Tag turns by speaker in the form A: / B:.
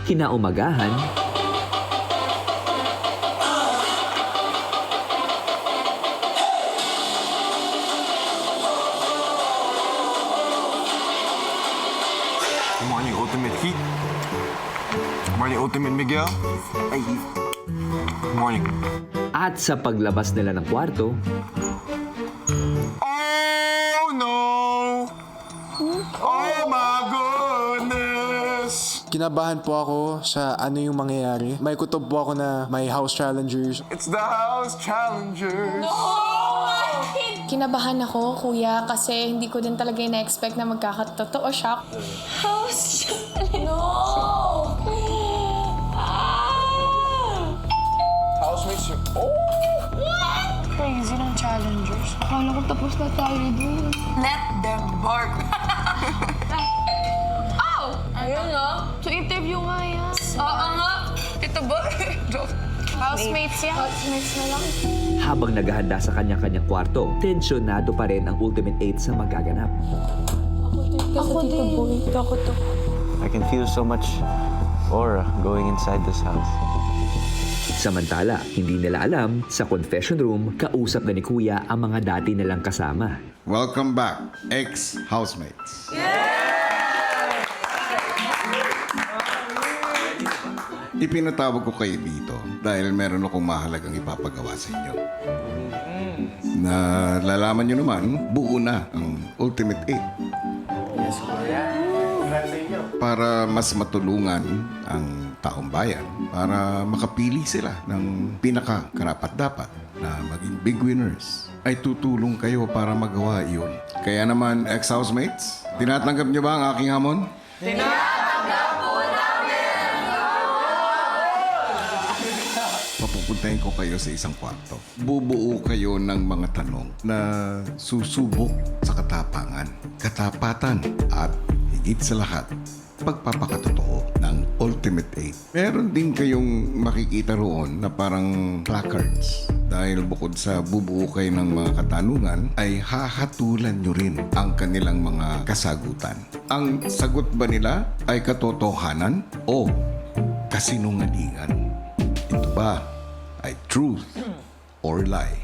A: Kinaumagahan,
B: Good morning, Ultimate Heat. Good morning, Ultimate Miguel. Ay. Good morning.
A: at sa paglabas nila ng kwarto,
B: Oh, no! Oh, my goodness!
C: Kinabahan po ako sa ano yung mangyayari. May kutob po ako na may house challengers.
B: It's the House Challengers.
D: Kinabahan ako, kuya, kasi hindi ko din talaga na-expect na magkakatotoo siya.
E: House challenge. No!
B: Housemates, oh!
D: Crazy ng challengers. Akala ko tapos na tayo dun.
E: Let them bark. Oh! Ayun nga.
D: So, interview nga yan.
E: Oo nga. Ito ba?
D: Housemates yan. Housemates na lang.
A: habang naghahanda sa kanya-kanyang kwarto, tensyonado pa rin ang Ultimate 8 sa magaganap.
D: Ako din. Takot ako.
F: I can feel so much aura going inside this house.
A: Samantala, hindi nila alam, sa confession room, kausap na ni Kuya ang mga dati nilang kasama.
G: Welcome back, ex-housemates. Ipinatawag ko kayo dito dahil meron akong mahalagang ipapagawa sa inyo. Nalalaman nyo naman, buo na ang Ultimate 8. Para mas matulungan ang taong bayan, para makapili sila ng pinaka-karapat-dapat na maging big winners, ay tutulong kayo para magawa iyon. Kaya naman, ex-housemates, tinatanggap nyo ba ang aking hamon? Papupuntahin ko kayo sa isang kwarto. Bubuo kayo ng mga tanong na susubok sa katapangan, katapatan, at higit sa lahat, pagpapakatotoo ng Ultimate 8. Meron din kayong makikita roon na parang placards. Dahil bukod sa bubuo kayo ng mga katanungan, ay hahatulan nyo rin ang kanilang mga kasagutan. Ang sagot ba nila ay katotohanan o kasinungalingan? Ito ba ay truth or lie?